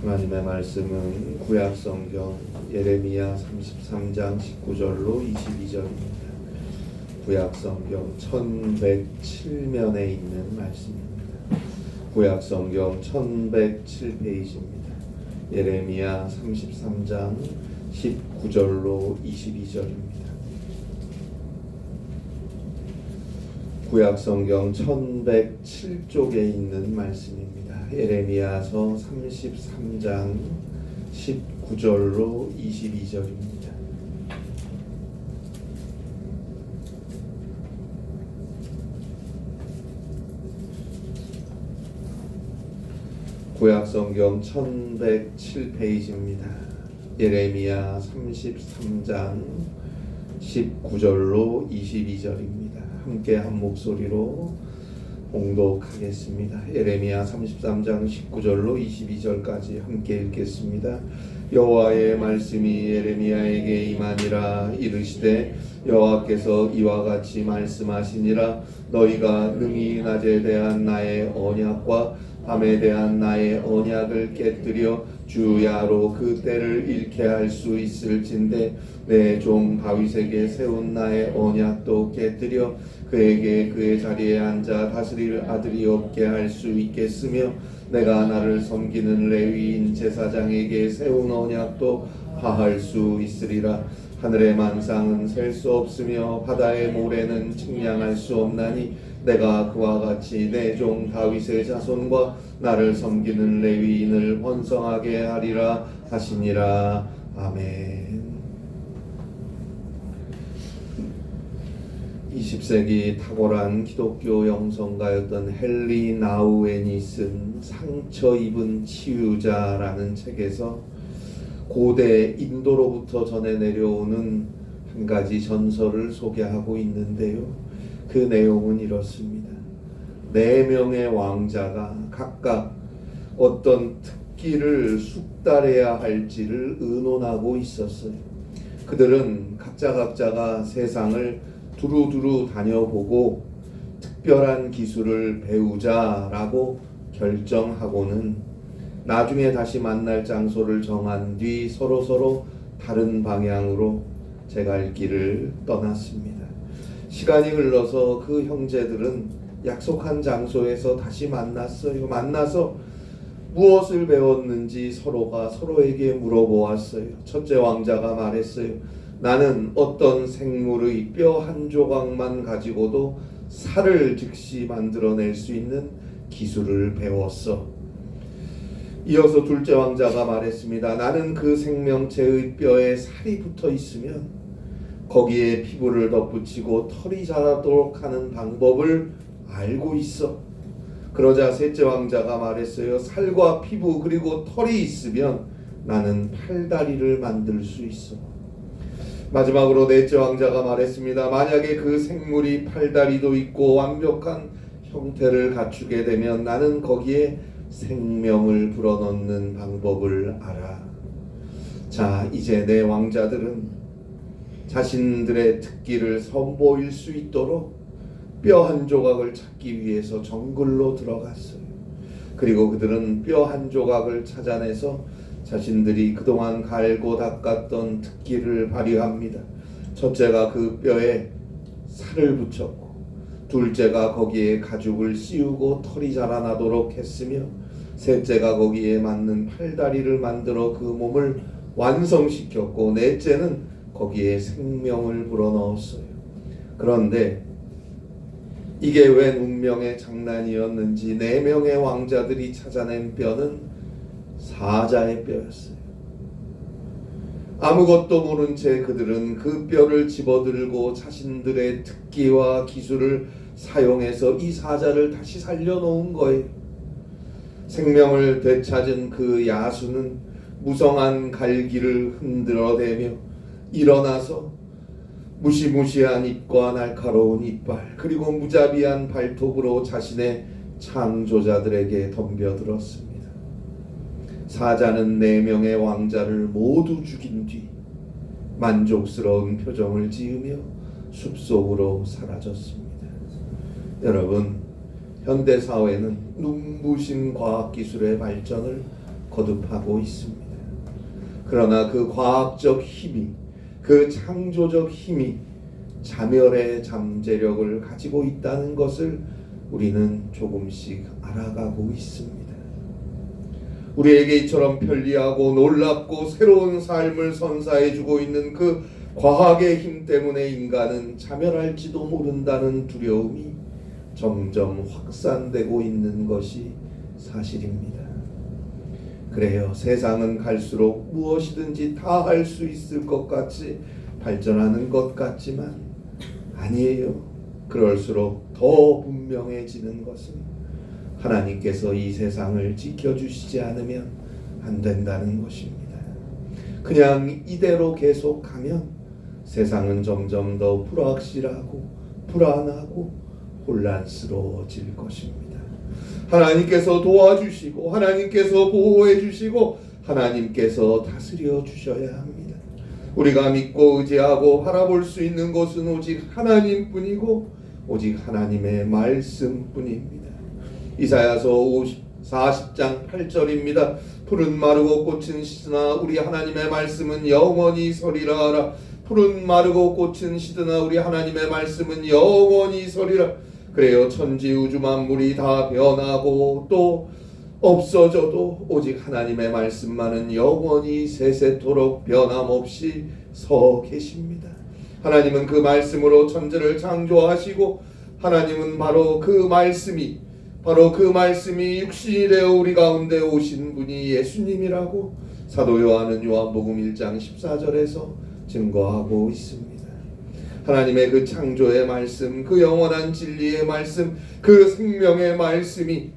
하나님의 말씀은 구약성경 예레미야 33장 19절로 22절입니다. 구약성경 1107면에 있는 말씀입니다. 구약성경 1107페이지입니다. 예레미야 33장 19절로 22절입니다. 구약성경 1107쪽에 있는 말씀입니다. 예레미야서 33장 19절로 22절입니다. 구약성경 1107페이지입니다. 예레미야 33장 19절로 22절입니다. 함께 한 목소리로 봉독하겠습니다. 예레미야 33장 19절로 22절까지 함께 읽겠습니다. 여호와의 말씀이 예레미야에게 임하니라. 이르시되 여호와께서 이와 같이 말씀하시니라. 너희가 능히 낮에 대한 나의 언약과 밤에 대한 나의 언약을 깨뜨려 주야로 그 때를 잃게 할 수 있을진데 내 종 다윗에게 세운 나의 언약도 깨뜨려 그에게 그의 자리에 앉아 다스릴 아들이 없게 할 수 있겠으며 내가 나를 섬기는 레위인 제사장에게 세운 언약도 파할 수 있으리라. 하늘의 만상은 셀 수 없으며 바다의 모래는 측량할 수 없나니 내가 그와 같이 내 종 다윗의 자손과 나를 섬기는 레위인을 번성하게 하리라 하시니라. 아멘. 20세기 탁월한 기독교 영성가였던 헨리 나우엔이 쓴 상처 입은 치유자라는 책에서 고대 인도로부터 전해 내려오는 한 가지 전설을 소개하고 있는데요. 그 내용은 이렇습니다. 4명의 왕자가 각각 어떤 특기를 숙달해야 할지를 의논하고 있었어요. 그들은 각자가 세상을 두루두루 다녀보고 특별한 기술을 배우자라고 결정하고는 나중에 다시 만날 장소를 정한 뒤 서로 다른 방향으로 제갈 길을 떠났습니다. 시간이 흘러서 그 형제들은 약속한 장소에서 다시 만났어요. 만나서 무엇을 배웠는지 서로가 서로에게 물어보았어요. 첫째 왕자가 말했어요. 나는 어떤 생물의 뼈 한 조각만 가지고도 살을 즉시 만들어낼 수 있는 기술을 배웠어. 이어서 둘째 왕자가 말했습니다. 나는 그 생명체의 뼈에 살이 붙어 있으면 거기에 피부를 덧붙이고 털이 자라도록 하는 방법을 알고 있어. 그러자 셋째 왕자가 말했어요. 살과 피부 그리고 털이 있으면 나는 팔다리를 만들 수 있어. 마지막으로 넷째 왕자가 말했습니다. 만약에 그 생물이 팔다리도 있고 완벽한 형태를 갖추게 되면 나는 거기에 생명을 불어넣는 방법을 알아. 자, 이제 내 왕자들은 자신들의 특기를 선보일 수 있도록 뼈 한 조각을 찾기 위해서 정글로 들어갔어요. 그리고 그들은 뼈 한 조각을 찾아내서 자신들이 그동안 갈고 닦았던 특기를 발휘합니다. 첫째가 그 뼈에 살을 붙였고, 둘째가 거기에 가죽을 씌우고 털이 자라나도록 했으며, 셋째가 거기에 맞는 팔다리를 만들어 그 몸을 완성시켰고, 넷째는 거기에 생명을 불어넣었어요. 그런데 이게 웬 운명의 장난이었는지 4명의 왕자들이 찾아낸 뼈는 사자의 뼈였어요. 아무것도 모른 채 그들은 그 뼈를 집어들고 자신들의 특기와 기술을 사용해서 이 사자를 다시 살려놓은 거예요. 생명을 되찾은 그 야수는 무성한 갈기를 흔들어대며 일어나서 무시무시한 입과 날카로운 이빨 그리고 무자비한 발톱으로 자신의 창조자들에게 덤벼들었습니다. 사자는 4명의 왕자를 모두 죽인 뒤 만족스러운 표정을 지으며 숲속으로 사라졌습니다. 여러분, 현대사회는 눈부신 과학기술의 발전을 거듭하고 있습니다. 그러나 그 과학적 힘이, 그 창조적 힘이 자멸의 잠재력을 가지고 있다는 것을 우리는 조금씩 알아가고 있습니다. 우리에게 이처럼 편리하고 놀랍고 새로운 삶을 선사해주고 있는 그 과학의 힘 때문에 인간은 자멸할지도 모른다는 두려움이 점점 확산되고 있는 것이 사실입니다. 그래요. 세상은 갈수록 무엇이든지 다 할 수 있을 것 같이 발전하는 것 같지만 아니에요. 그럴수록 더 분명해지는 것은 하나님께서 이 세상을 지켜주시지 않으면 안 된다는 것입니다. 그냥 이대로 계속 가면 세상은 점점 더 불확실하고 불안하고 혼란스러워질 것입니다. 하나님께서 도와주시고 하나님께서 보호해 주시고 하나님께서 다스려 주셔야 합니다. 우리가 믿고 의지하고 바라볼 수 있는 것은 오직 하나님뿐이고 오직 하나님의 말씀뿐입니다. 이사야서 40장 8절입니다. 푸른 마르고 꽃은 시드나 우리 하나님의 말씀은 영원히 서리라 하라. 푸른 마르고 꽃은 시드나 우리 하나님의 말씀은 영원히 서리라. 그래요. 천지 우주 만물이 다 변하고 또 없어져도 오직 하나님의 말씀만은 영원히 세세토록 변함없이 서 계십니다. 하나님은 그 말씀으로 천지를 창조하시고 하나님은 바로 그 말씀이 육신이 되어 우리 가운데 오신 분이 예수님이라고 사도 요한은 요한복음 1장 14절에서 증거하고 있습니다. 하나님의 그 창조의 말씀, 그 영원한 진리의 말씀, 그 생명의 말씀이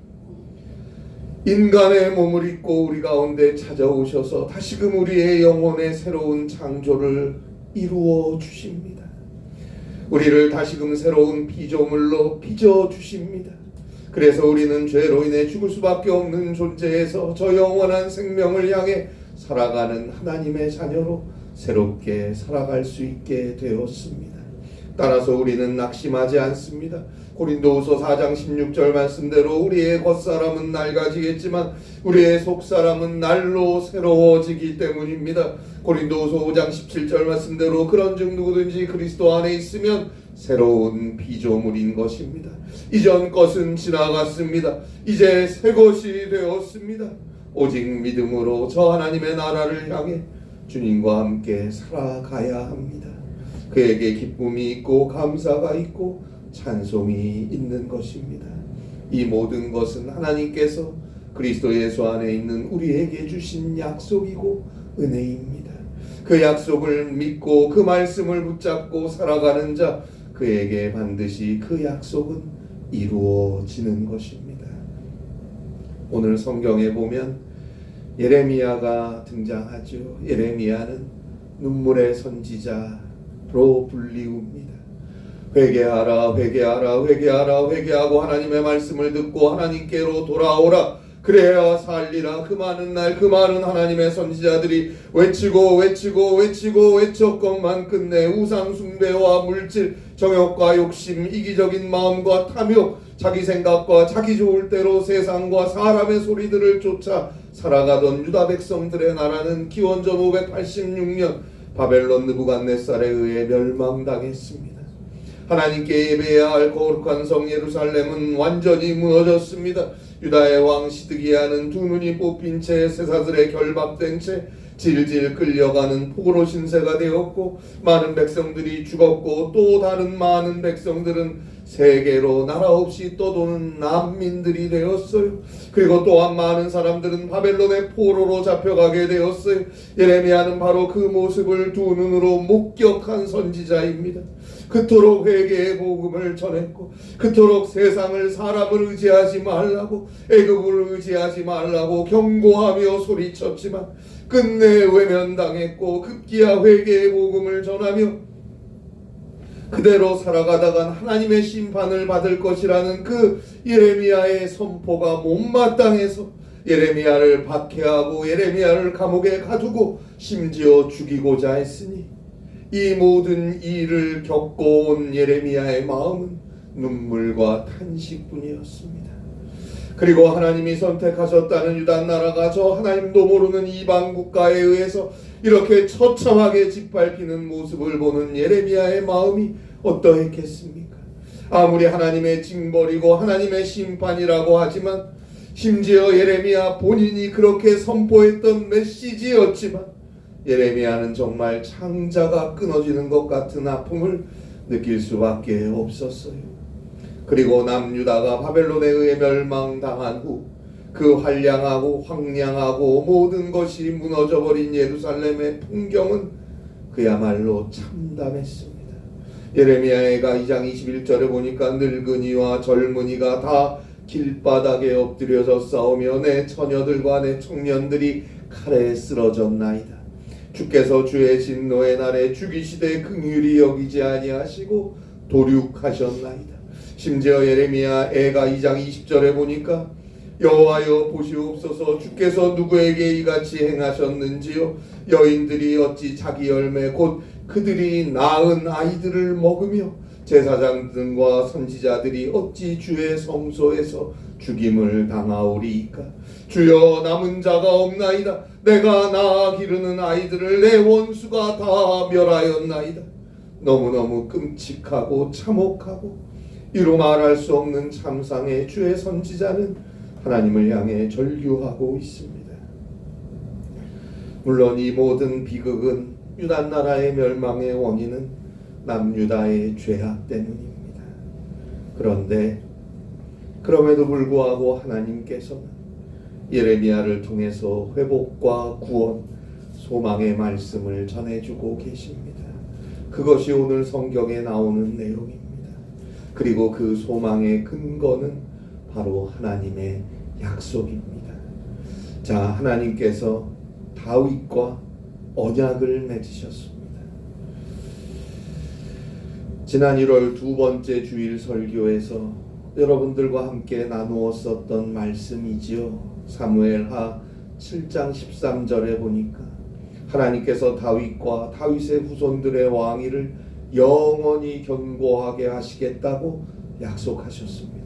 인간의 몸을 입고 우리 가운데 찾아오셔서 다시금 우리의 영혼의 새로운 창조를 이루어 주십니다. 우리를 다시금 새로운 피조물로 빚어 주십니다. 그래서 우리는 죄로 인해 죽을 수밖에 없는 존재에서 저 영원한 생명을 향해 살아가는 하나님의 자녀로 새롭게 살아갈 수 있게 되었습니다. 따라서 우리는 낙심하지 않습니다. 고린도후서 4장 16절 말씀대로 우리의 겉사람은 낡아지겠지만 우리의 속사람은 날로 새로워지기 때문입니다. 고린도후서 5장 17절 말씀대로 그런즉 누구든지 그리스도 안에 있으면 새로운 피조물인 것입니다. 이전 것은 지나갔습니다. 이제 새 것이 되었습니다. 오직 믿음으로 저 하나님의 나라를 향해 주님과 함께 살아가야 합니다. 그에게 기쁨이 있고 감사가 있고 찬송이 있는 것입니다. 이 모든 것은 하나님께서 그리스도 예수 안에 있는 우리에게 주신 약속이고 은혜입니다. 그 약속을 믿고 그 말씀을 붙잡고 살아가는 자, 그에게 반드시 그 약속은 이루어지는 것입니다. 오늘 성경에 보면 예레미야가 등장하죠. 예레미야는 눈물의 선지자로 불리웁니다. 회개하라, 회개하라, 회개하라, 회개하고 하나님의 말씀을 듣고 하나님께로 돌아오라. 그래야 살리라. 그 많은 날 그 많은 하나님의 선지자들이 외쳤건만 끝내 우상 숭배와 물질, 정욕과 욕심, 이기적인 마음과 탐욕, 자기 생각과 자기 좋을 대로 세상과 사람의 소리들을 쫓아 살아가던 유다 백성들의 나라는 기원전 586년 바벨론 느부갓네살에 의해 멸망당했습니다. 하나님께 예배해야 할 거룩한 성 예루살렘은 완전히 무너졌습니다. 유다의 왕 시드기야는 두 눈이 뽑힌 채 세사들에 결박된 채 질질 끌려가는 포로 신세가 되었고 많은 백성들이 죽었고 또 다른 많은 백성들은 세계로 나라 없이 떠도는 난민들이 되었어요. 그리고 또한 많은 사람들은 바벨론의 포로로 잡혀가게 되었어요. 예레미야는 바로 그 모습을 두 눈으로 목격한 선지자입니다. 그토록 회개의 복음을 전했고 그토록 세상을 사람을 의지하지 말라고 애굽을 의지하지 말라고 경고하며 소리쳤지만 끝내 외면당했고 급기야 회개의 복음을 전하며 그대로 살아가다간 하나님의 심판을 받을 것이라는 그 예레미야의 선포가 못마땅해서 예레미야를 박해하고 예레미야를 감옥에 가두고 심지어 죽이고자 했으니 이 모든 일을 겪어온 예레미야의 마음은 눈물과 탄식뿐이었습니다. 그리고 하나님이 선택하셨다는 유다 나라가 저 하나님도 모르는 이방 국가에 의해서 이렇게 처참하게 짓밟히는 모습을 보는 예레미야의 마음이 어떠했겠습니까? 아무리 하나님의 징벌이고 하나님의 심판이라고 하지만, 심지어 예레미야 본인이 그렇게 선포했던 메시지였지만, 예레미야는 정말 창자가 끊어지는 것 같은 아픔을 느낄 수밖에 없었어요. 그리고 남유다가 바벨론에 의해 멸망당한 후 그 환량하고 황량하고 모든 것이 무너져버린 예루살렘의 풍경은 그야말로 참담했습니다. 예레미야가 2장 21절에 보니까 늙은이와 젊은이가 다 길바닥에 엎드려져 싸우며 내 처녀들과 내 청년들이 칼에 쓰러졌나이다. 주께서 주의 진노의 날에 죽이시되 긍휼히 여기지 아니하시고 도륙하셨나이다. 심지어 예레미야 애가 2장 20절에 보니까 여호와여 보시옵소서, 주께서 누구에게 이같이 행하셨는지요? 여인들이 어찌 자기 열매 곧 그들이 낳은 아이들을 먹으며 제사장 등과 선지자들이 어찌 주의 성소에서 죽임을 당하오리이까? 주여, 남은 자가 없나이다. 내가 낳아 기르는 아이들을 내 원수가 다 멸하였나이다. 너무너무 끔찍하고 참혹하고 이루 말할 수 없는 참상의 주의 선지자는 하나님을 향해 절규하고 있습니다. 물론 이 모든 비극은 유다 나라의 멸망의 원인은 남유다의 죄악 때문입니다. 그런데 그럼에도 불구하고 하나님께서는 예레미야를 통해서 회복과 구원, 소망의 말씀을 전해주고 계십니다. 그것이 오늘 성경에 나오는 내용입니다. 그리고 그 소망의 근거는 바로 하나님의 약속입니다. 자, 하나님께서 다윗과 언약을 맺으셨습니다. 지난 1월 두 번째 주일 설교에서 여러분들과 함께 나누었었던 말씀이지요. 사무엘하 7장 13절에 보니까 하나님께서 다윗과 다윗의 후손들의 왕위를 영원히 견고하게 하시겠다고 약속하셨습니다.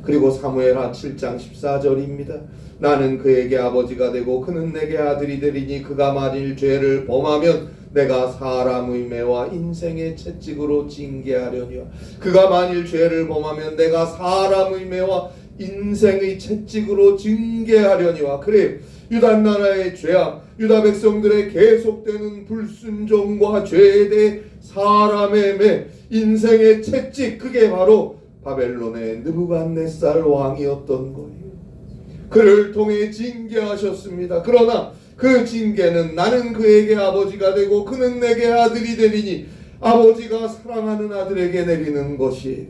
그리고 사무엘하 7장 14절입니다. 나는 그에게 아버지가 되고 그는 내게 아들이 되리니 그가 만일 죄를 범하면 내가 사람의 매와 인생의 채찍으로 징계하려니와 그가 만일 죄를 범하면 내가 사람의 매와 인생의 채찍으로 징계하려니와. 그래, 유다 나라의 죄악, 유다 백성들의 계속되는 불순종과 죄에 대해 사람의 매, 인생의 채찍, 그게 바로 바벨론의 느부갓네살 왕이었던 거예요. 그를 통해 징계하셨습니다. 그러나 그 징계는 나는 그에게 아버지가 되고 그는 내게 아들이 되리니 아버지가 사랑하는 아들에게 내리는 것이에요.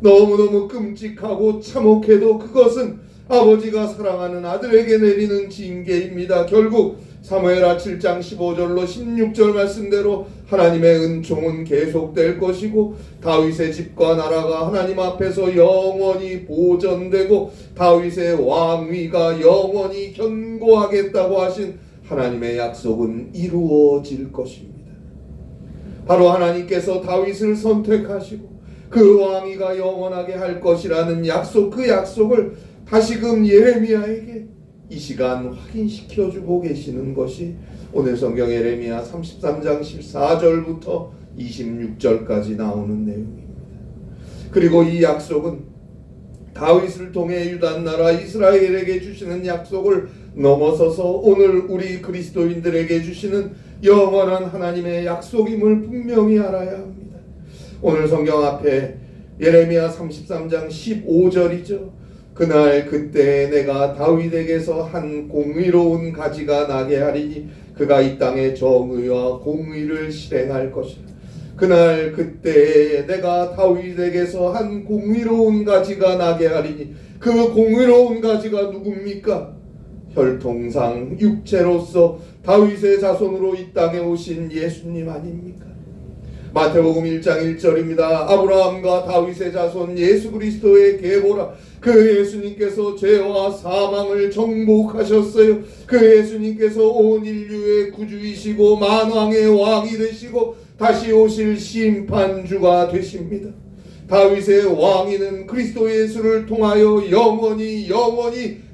너무너무 끔찍하고 참혹해도 그것은 아버지가 사랑하는 아들에게 내리는 징계입니다. 결국 사무엘하 7장 15절로 16절 말씀대로 하나님의 은총은 계속될 것이고 다윗의 집과 나라가 하나님 앞에서 영원히 보존되고 다윗의 왕위가 영원히 견고하겠다고 하신 하나님의 약속은 이루어질 것입니다. 바로 하나님께서 다윗을 선택하시고 그 왕위가 영원하게 할 것이라는 약속, 그 약속을 다시금 예레미야에게 이 시간 확인시켜주고 계시는 것이 오늘 성경 예레미야 33장 14절부터 26절까지 나오는 내용입니다. 그리고 이 약속은 다윗을 통해 유다 나라 이스라엘에게 주시는 약속을 넘어서서 오늘 우리 그리스도인들에게 주시는 영원한 하나님의 약속임을 분명히 알아야 합니다. 오늘 성경 앞에 예레미야 33장 15절이죠. 그날 그때 내가 다윗에게서 한 공의로운 가지가 나게 하리니 그가 이 땅에 정의와 공의를 실행할 것이라. 그날 그때 내가 다윗에게서 한 공의로운 가지가 나게 하리니 그 공의로운 가지가 누굽니까? 혈통상 육체로서 다윗의 자손으로 이 땅에 오신 예수님 아닙니까? 마태복음 1장 1절입니다. 아브라함과 다윗의 자손 예수 그리스도의 계보라. 그 예수님께서 죄와 사망을 정복하셨어요. 그 예수님께서 온 인류의 구주이시고 만왕의 왕이 되시고 다시 오실 심판주가 되십니다. 다윗의 왕위는 그리스도 예수를 통하여 영원히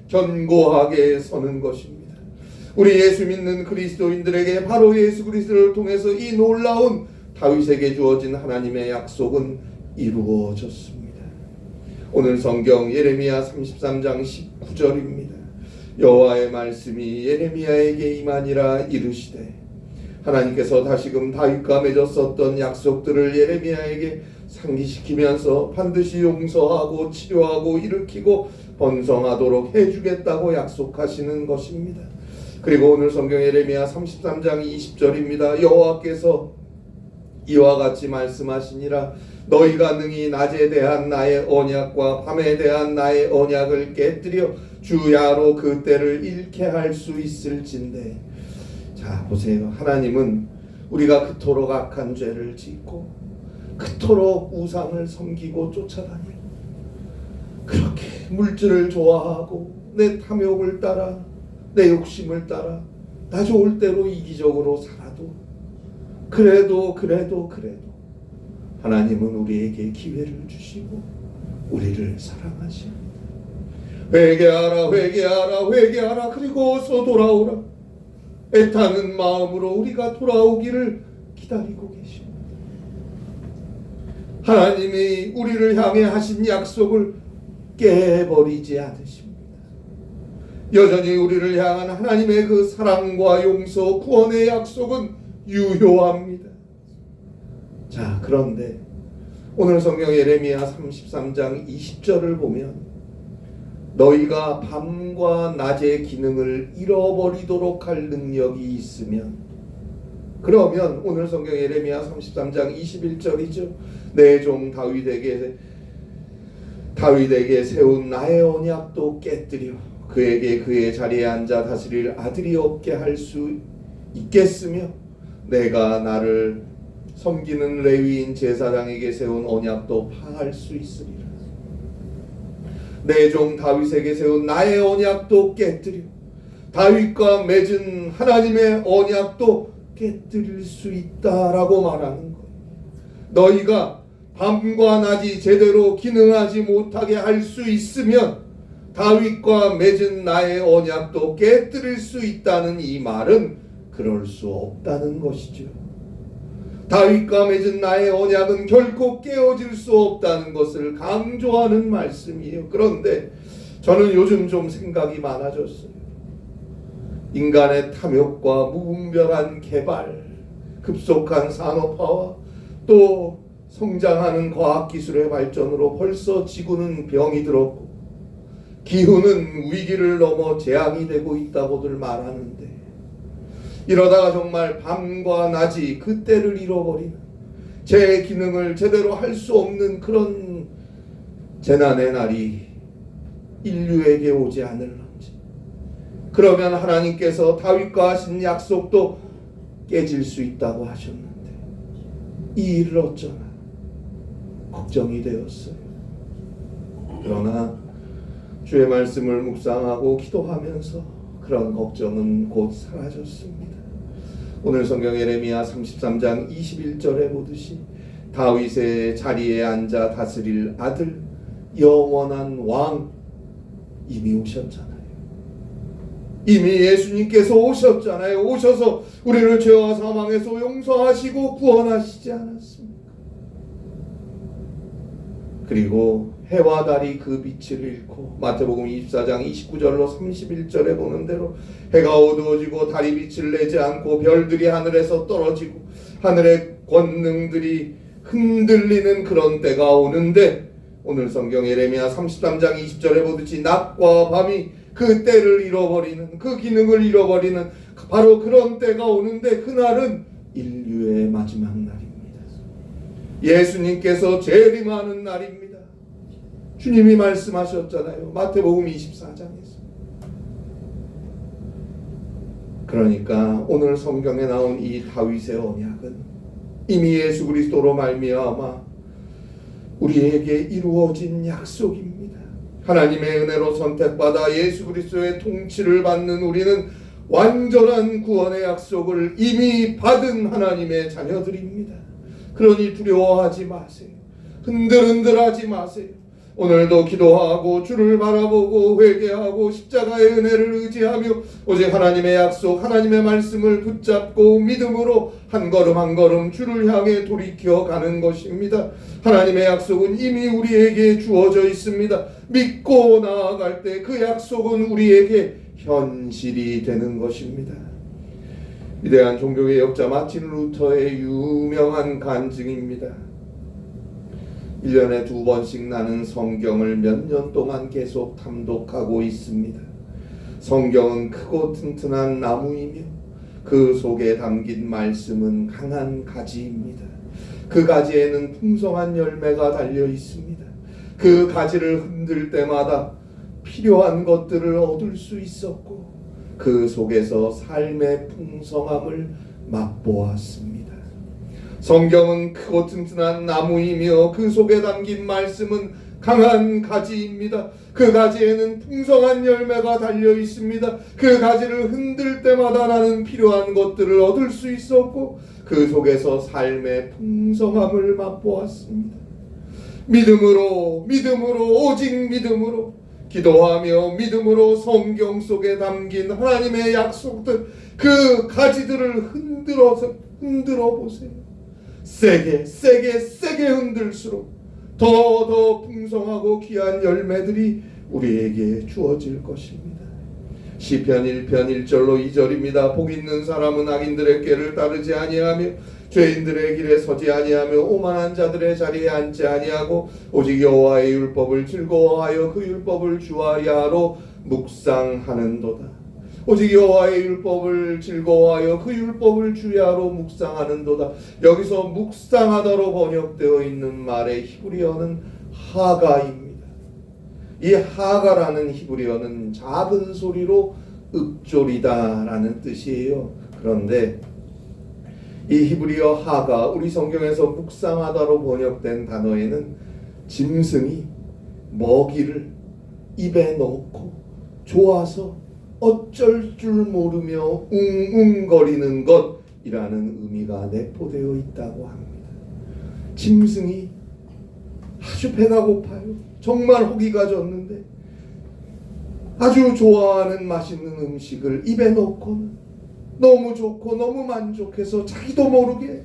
견고하게 서는 것입니다. 우리 예수 믿는 그리스도인들에게 바로 예수 그리스도를 통해서 이 놀라운 다윗에게 주어진 하나님의 약속은 이루어졌습니다. 오늘 성경 예레미야 33장 19절입니다. 여호와의 말씀이 예레미야에게 임하니라 이르시되, 하나님께서 다시금 다윗과 맺었었던 약속들을 예레미야에게 상기시키면서 반드시 용서하고 치료하고 일으키고 번성하도록 해주겠다고 약속하시는 것입니다. 그리고 오늘 성경 예레미야 33장 20절입니다. 여호와께서 이와 같이 말씀하시니라. 너희가 능히 낮에 대한 나의 언약과 밤에 대한 나의 언약을 깨뜨려 주야로 그 때를 잃게 할 수 있을진데. 자, 보세요. 하나님은 우리가 그토록 악한 죄를 짓고 그토록 우상을 섬기고 쫓아다니고 그렇게 물질을 좋아하고 내 탐욕을 따라 내 욕심을 따라 나 좋을 대로 이기적으로 살아도 그래도 하나님은 우리에게 기회를 주시고 우리를 사랑하십니다. 회개하라 그리고 어서 돌아오라. 애타는 마음으로 우리가 돌아오기를 기다리고 계십니다. 하나님이 우리를 향해 하신 약속을 깨버리지 않으십니다. 여전히 우리를 향한 하나님의 그 사랑과 용서, 구원의 약속은 유효합니다. 자, 그런데 오늘 성경 예레미야 33장 20절을 보면 너희가 밤과 낮의 기능을 잃어버리도록 할 능력이 있으면, 그러면 오늘 성경 예레미야 33장 21절이죠. 내 종 다윗에게 세운 나의 언약도 깨뜨려 그에게 그의 자리에 앉아 다스릴 아들이 없게 할 수 있겠으며, 내가 나를 섬기는 레위인 제사장에게 세운 언약도 파할 수 있으리라. 내 종 다윗에게 세운 나의 언약도 깨뜨려 다윗과 맺은 하나님의 언약도 깨뜨릴 수 있다라고 말하는 거예요. 너희가 밤과 낮이 제대로 기능하지 못하게 할 수 있으면 다윗과 맺은 나의 언약도 깨뜨릴 수 있다는 이 말은 그럴 수 없다는 것이죠. 다윗과 맺은 나의 언약은 결코 깨어질 수 없다는 것을 강조하는 말씀이에요. 그런데 저는 요즘 좀 생각이 많아졌어요. 인간의 탐욕과 무분별한 개발, 급속한 산업화와 또 성장하는 과학기술의 발전으로 벌써 지구는 병이 들었고 기후는 위기를 넘어 재앙이 되고 있다고들 말하는데, 이러다가 정말 밤과 낮이 그 때를 잃어버리는, 제 기능을 제대로 할 수 없는 그런 재난의 날이 인류에게 오지 않을런지, 그러면 하나님께서 다윗과 하신 약속도 깨질 수 있다고 하셨는데 이 일을 어쩌나 걱정이 되었어요. 그러나 주의 말씀을 묵상하고 기도하면서 그런 걱정은 곧 사라졌습니다. 오늘 성경 예레미야 33장 21절에 보듯이 다윗의 자리에 앉아 다스릴 아들, 영원한 왕 이미 오셨잖아요. 이미 예수님께서 오셨잖아요. 오셔서 우리를 죄와 사망에서 용서하시고 구원하시지 않았습니까? 그리고 해와 달이 그 빛을 잃고, 마태복음 24장 29절로 31절에 보는 대로 해가 어두워지고 달이 빛을 내지 않고 별들이 하늘에서 떨어지고 하늘의 권능들이 흔들리는 그런 때가 오는데, 오늘 성경 예레미야 33장 20절에 보듯이 낮과 밤이 그 때를 잃어버리는, 그 기능을 잃어버리는 바로 그런 때가 오는데, 그날은 인류의 마지막 날입니다. 예수님께서 재림하는 날입니다. 주님이 말씀하셨잖아요. 마태복음 24장에서. 그러니까 오늘 성경에 나온 이 다윗의 언약은 이미 예수 그리스도로 말미암아 우리에게 이루어진 약속입니다. 하나님의 은혜로 선택받아 예수 그리스도의 통치를 받는 우리는 완전한 구원의 약속을 이미 받은 하나님의 자녀들입니다. 그러니 두려워하지 마세요. 흔들흔들하지 마세요. 오늘도 기도하고 주를 바라보고 회개하고 십자가의 은혜를 의지하며 오직 하나님의 약속, 하나님의 말씀을 붙잡고 믿음으로 한 걸음 한 걸음 주를 향해 돌이켜 가는 것입니다. 하나님의 약속은 이미 우리에게 주어져 있습니다. 믿고 나아갈 때 그 약속은 우리에게 현실이 되는 것입니다. 위대한 종교의 역자 마틴 루터의 유명한 간증입니다. 1년에 2번씩 나는 성경을 몇 년 동안 계속 탐독하고 있습니다. 성경은 크고 튼튼한 나무이며 그 속에 담긴 말씀은 강한 가지입니다. 그 가지에는 풍성한 열매가 달려 있습니다. 그 가지를 흔들 때마다 필요한 것들을 얻을 수 있었고 그 속에서 삶의 풍성함을 맛보았습니다. 성경은 크고 튼튼한 나무이며 그 속에 담긴 말씀은 강한 가지입니다. 그 가지에는 풍성한 열매가 달려 있습니다. 그 가지를 흔들 때마다 나는 필요한 것들을 얻을 수 있었고 그 속에서 삶의 풍성함을 맛보았습니다. 믿음으로 오직 믿음으로 기도하며 믿음으로 성경 속에 담긴 하나님의 약속들 그 가지들을 흔들어 보세요. 세게 흔들수록 더 풍성하고 귀한 열매들이 우리에게 주어질 것입니다. 시편 1편 1절로 2절입니다. 복 있는 사람은 악인들의 꾀를 따르지 아니하며 죄인들의 길에 서지 아니하며 오만한 자들의 자리에 앉지 아니하고 오직 여호와의 율법을 즐거워하여 그 율법을 주야로 묵상하는도다. 오직 여호와의 율법을 즐거워하여 그 율법을 주야로 묵상하는도다. 여기서 묵상하다로 번역되어 있는 말의 히브리어는 하가입니다. 이 하가라는 히브리어는 작은 소리로 읊조리다라는 뜻이에요. 그런데 이 히브리어 하가 우리 성경에서 묵상하다로 번역된 단어에는 짐승이 먹이를 입에 넣고 좋아서 어쩔 줄 모르며 웅웅거리는 것이라는 의미가 내포되어 있다고 합니다. 짐승이 아주 배가 고파요. 정말 허기가 졌는데 아주 좋아하는 맛있는 음식을 입에 넣고는 너무 좋고 너무 만족해서 자기도 모르게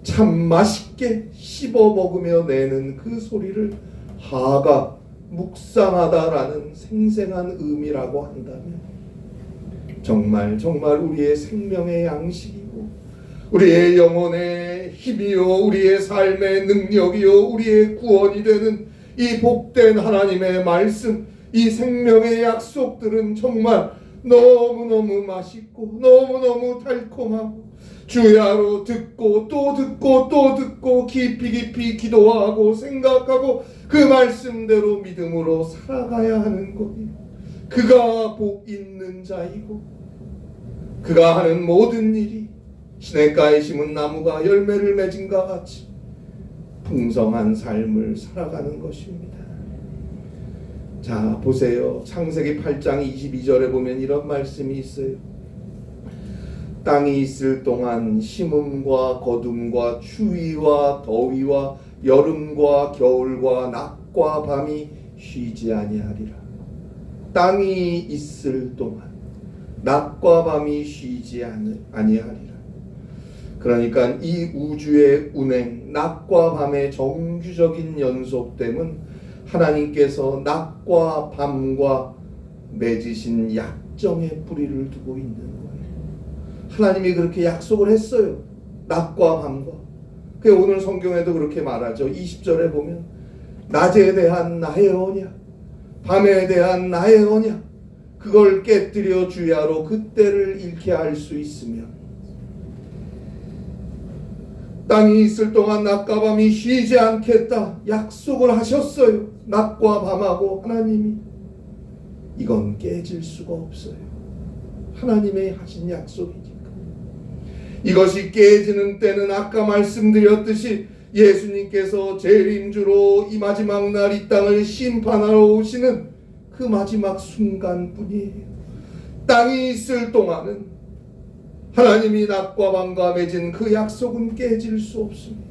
참 맛있게 씹어 먹으며 내는 그 소리를 하가 묵상하다라는 생생한 의미라고 한다면 정말 우리의 생명의 양식이고 우리의 영혼의 힘이요 우리의 삶의 능력이요 우리의 구원이 되는 이 복된 하나님의 말씀 이 생명의 약속들은 정말 너무너무 맛있고 너무너무 달콤하고 주야로 듣고 또 듣고 깊이 기도하고 생각하고 그 말씀대로 믿음으로 살아가야 하는 거예요. 그가 복 있는 자이고 그가 하는 모든 일이 시냇가에 심은 나무가 열매를 맺은과 같이 풍성한 삶을 살아가는 것입니다. 자 보세요. 창세기 8장 22절에 보면 이런 말씀이 있어요. 땅이 있을 동안 심음과 거둠과 추위와 더위와 여름과 겨울과 낮과 밤이 쉬지 아니하리라. 땅이 있을 동안 낮과 밤이 쉬지 아니하리라. 그러니까 이 우주의 운행, 낮과 밤의 정규적인 연속됨은 하나님께서 낮과 밤과 맺으신 약정의 뿌리를 두고 있는 거예요. 하나님이 그렇게 약속을 했어요. 낮과 밤과. 오늘 성경에도 그렇게 말하죠. 20절에 보면 낮에 대한 나의 언약, 밤에 대한 나의 언약, 그걸 깨뜨려 주야로 그때를 잃게 할 수 있으면 땅이 있을 동안 낮과 밤이 쉬지 않겠다 약속을 하셨어요. 낮과 밤하고 하나님이 이건 깨질 수가 없어요. 하나님의 하신 약속이니까. 이것이 깨지는 때는 아까 말씀드렸듯이 예수님께서 재림주로 이 마지막 날 이 땅을 심판하러 오시는 그 마지막 순간뿐이에요. 땅이 있을 동안은 하나님이 낮과 밤과 맺은 그 약속은 깨질 수 없습니다.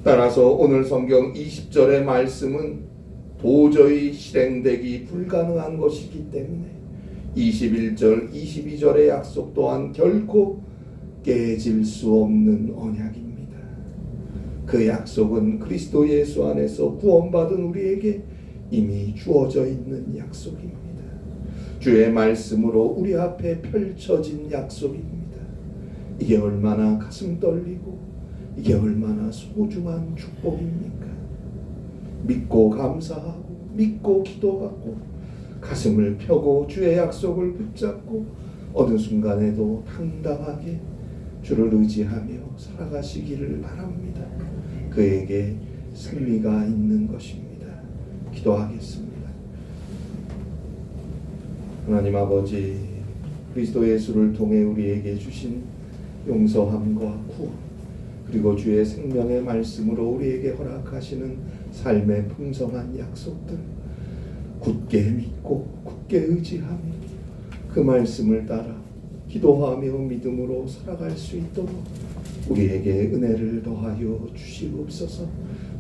따라서 오늘 성경 20절의 말씀은 도저히 실행되기 불가능한 것이기 때문에 21절, 22절의 약속 또한 결코 깨질 수 없는 언약입니다. 그 약속은 그리스도 예수 안에서 구원받은 우리에게 이미 주어져 있는 약속입니다. 주의 말씀으로 우리 앞에 펼쳐진 약속입니다. 이게 얼마나 가슴 떨리고 이게 얼마나 소중한 축복입니까? 믿고 감사하고 믿고 기도하고 가슴을 펴고 주의 약속을 붙잡고 어느 순간에도 당당하게 주를 의지하며 살아가시기를 바랍니다. 그에게 승리가 있는 것입니다. 기도하겠습니다. 하나님 아버지, 그리스도 예수를 통해 우리에게 주신 용서함과 구원, 그리고 주의 생명의 말씀으로 우리에게 허락하시는 삶의 풍성한 약속들, 굳게 믿고 굳게 의지하며 그 말씀을 따라 기도하며 믿음으로 살아갈 수 있도록 우리에게 은혜를 더하여 주시옵소서.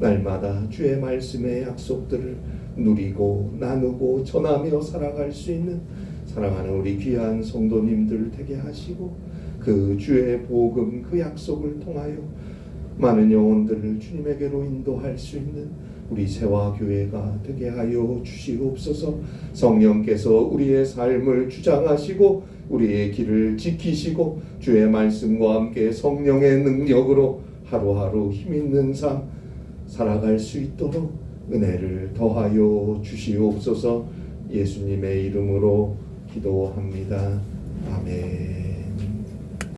날마다 주의 말씀의 약속들을 누리고 나누고 전하며 살아갈 수 있는 사랑하는 우리 귀한 성도님들 되게 하시고, 그 주의 복음 그 약속을 통하여 많은 영혼들을 주님에게로 인도할 수 있는 우리 세화교회가 되게 하여 주시옵소서. 성령께서 우리의 삶을 주장하시고 우리의 길을 지키시고 주의 말씀과 함께 성령의 능력으로 하루하루 힘있는 삶 살아갈 수 있도록 은혜를 더하여 주시옵소서. 예수님의 이름으로 기도합니다. 아멘.